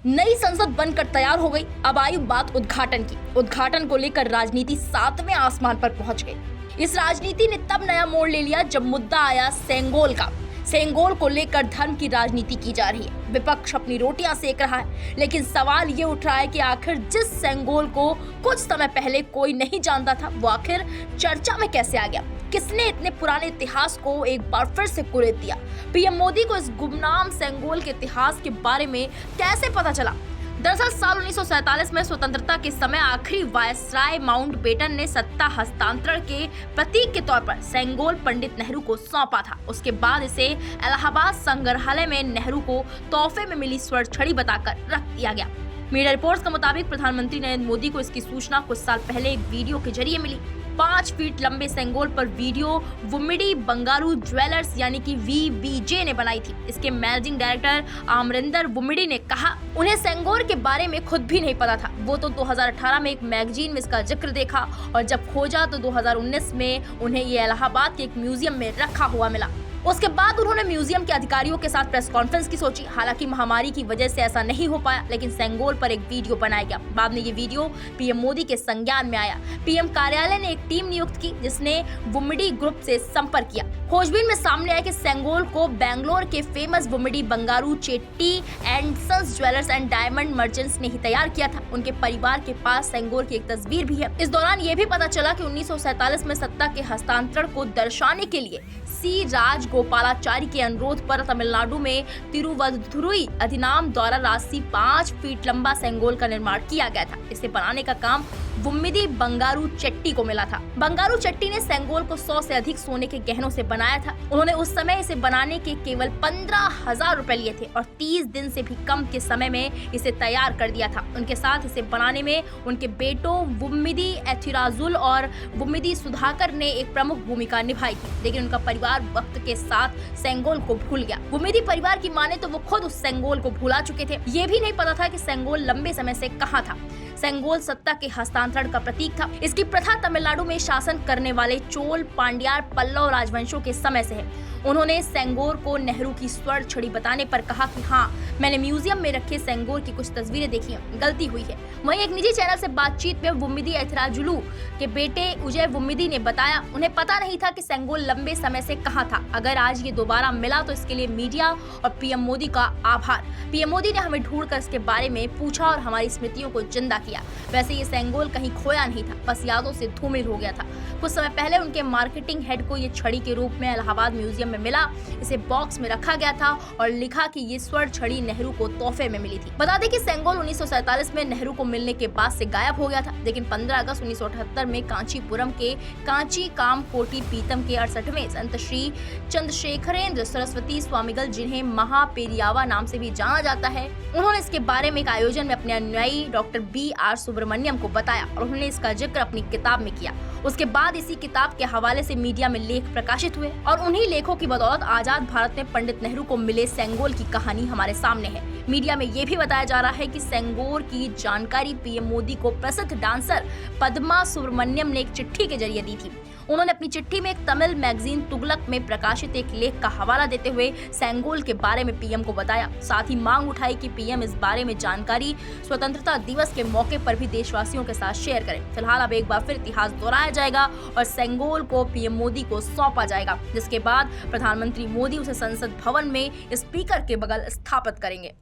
नई संसद बनकर तैयार हो गई। अब आई बात उद्घाटन की। उद्घाटन को लेकर राजनीति 7वें आसमान पर पहुंच गई। इस राजनीति ने तब नया मोड़ ले लिया जब मुद्दा आया सेंगोल का। सेंगोल को लेकर धर्म की राजनीति की जा रही है। विपक्ष अपनी रोटियां सेक रहा है, लेकिन सवाल ये उठ रहा है कि आखिर जिस सेंगोल को कुछ समय पहले कोई नहीं जानता था, वो आखिर चर्चा में कैसे आ गया? किसने इतने पुराने इतिहास को एक बार फिर से कुरेद दिया? पीएम मोदी को इस गुमनाम सेंगोल के इतिहास के बारे में कैसे पता चला? दरअसल साल 1947 में स्वतंत्रता के समय आखिरी वायसराय माउंटबेटन ने सत्ता हस्तांतरण के प्रतीक के तौर पर सेंगोल पंडित नेहरू को सौंपा था। उसके बाद इसे इलाहाबाद संग्रहालय में नेहरू को तोहफे में मिली स्वर्ण छड़ी बताकर रख दिया गया। मीडिया रिपोर्ट्स के मुताबिक प्रधानमंत्री नरेंद्र मोदी को इसकी सूचना कुछ साल पहले एक वीडियो के जरिए मिली। 5 फीट लंबे सेंगोल पर वीडियो वुमिडी बंगारू ज्वेलर्स यानी कि VBJ ने बनाई थी। इसके मैनेजिंग डायरेक्टर अमरिंदर वुमिडी ने कहा, उन्हें सेंगोल के बारे में खुद भी नहीं पता था। वो तो 2018 में एक मैगजीन में इसका जिक्र देखा और जब खोजा तो 2019 में उन्हें ये इलाहाबाद के एक म्यूजियम में रखा हुआ मिला। उसके बाद उन्होंने म्यूजियम के अधिकारियों के साथ प्रेस कॉन्फ्रेंस की सोची। हालांकि महामारी की वजह से ऐसा नहीं हो पाया, लेकिन सेंगोल पर एक वीडियो बनाया गया। बाद में ये वीडियो पीएम मोदी के संज्ञान में आया। पीएम कार्यालय ने एक टीम नियुक्त की जिसने वुमिडी ग्रुप से संपर्क किया। खोजबीन में सामने आया कि सेंगोल को बेंगलोर के famous Vummidi Bangaru Chetty and sons jewellers and diamond merchants ने ही तैयार किया था। उनके परिवार के पास सेंगोल की एक तस्वीर भी है। इस दौरान ये भी पता चला कि 1947 में सत्ता के हस्तांतरण को दर्शाने के लिए सी राजगोपालाचारी के अनुरोध पर तमिलनाडु में तिरुवदुरुई अधिनाम द्वारा राशि 5 फीट लंबा सेंगोल का निर्माण किया गया था। इसे बनाने का काम वुमिदी बंगारू चेट्टी को मिला था। बंगारू चेट्टी ने सेंगोल को 100 से अधिक सोने के गहनों से बनाया था। उन्होंने उस समय इसे बनाने के केवल 15,000 रुपए लिए थे और 30 दिन से भी कम के समय में इसे तैयार कर दिया था। उनके साथ इसे बनाने में उनके बेटों वुमिदी एथिराजुल और वुमिदी सुधाकर ने एक प्रमुख भूमिका निभाई थी, लेकिन उनका परिवार वक्त के साथ सेंगोल को भूल गया। वुमिदी परिवार की माने तो वो खुद उस सेंगोल को भुला चुके थे। ये भी नहीं पता था कि सेंगोल लंबे समय से कहाँ था। सेंगोल सत्ता के हस्तांतरण का प्रतीक था। इसकी प्रथा तमिलनाडु में शासन करने वाले चोल, पांड्यार, पल्लव राजवंशों के समय से है। उन्होंने सेंगोल को नेहरू की स्वर्ण छड़ी बताने पर कहा कि हाँ, मैंने म्यूजियम में रखे सेंगोल की कुछ तस्वीरें देखी हैं, गलती हुई है। वहीं एक निजी चैनल से बातचीत में वुमिदी एथिराजुलू के बेटे उजय वुमिदी ने बताया, उन्हें पता नहीं था कि सेंगोल लंबे समय से कहाँ था। अगर आज ये दोबारा मिला तो इसके लिए मीडिया और पीएम मोदी का आभार। पीएम मोदी ने हमें ढूंढकर इसके बारे में पूछा और हमारी स्मृतियों को जिंदा किया। वैसे ये सेंगोल कहीं खोया नहीं था, बस यादों से धूमिल हो गया था। कुछ समय पहले उनके मार्केटिंग हेड को ये छड़ी के रूप में इलाहाबाद म्यूजियम में मिला। इसे बॉक्स में रखा गया था और लिखा कि ये स्वर्ण छड़ी नेहरू को तोहफे में मिली थी। बता दें कि सेंगोल 1947 में नेहरू को मिलने के बाद से गायब हो गया था, लेकिन 15 अगस्त 1978 में कांचीपुरम के कांची कामकोटी पीतम के 68वें संत श्री चंद्रशेखरेंद्र सरस्वती स्वामीगल, जिन्हें महापेरियावा नाम से भी जाना जाता है, उन्होंने इसके बारे में एक आयोजन में अपने अनुयायी डॉक्टर BR सुब्रमण्यम को बताया और उन्होंने इसका जिक्र अपनी किताब में किया। उसके बाद इसी किताब के हवाले से मीडिया में लेख प्रकाशित हुए और उन्हीं लेखों की बदौलत आजाद भारत में पंडित नेहरू को मिले सेंगोल की कहानी हमारे सामने है। मीडिया में ये भी बताया जा रहा है कि सेंगोल की जानकारी पीएम मोदी को प्रसिद्ध डांसर पद्मा सुब्रमण्यम ने एक चिट्ठी के जरिए दी थी। उन्होंने अपनी चिट्ठी में एक तमिल मैगजीन तुगलक में प्रकाशित एक लेख का हवाला देते हुए सेंगोल के बारे में पीएम को बताया। साथ ही मांग उठाई कि पीएम इस बारे में जानकारी स्वतंत्रता दिवस के मौके पर भी देशवासियों के साथ शेयर करें। फिलहाल अब एक बार फिर इतिहास दोहराया जाएगा और सेंगोल को पीएम मोदी को सौंपा जाएगा, जिसके बाद प्रधानमंत्री मोदी उसे संसद भवन में स्पीकर के बगल स्थापित करेंगे।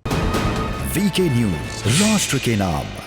VK न्यूज, राष्ट्र के नाम।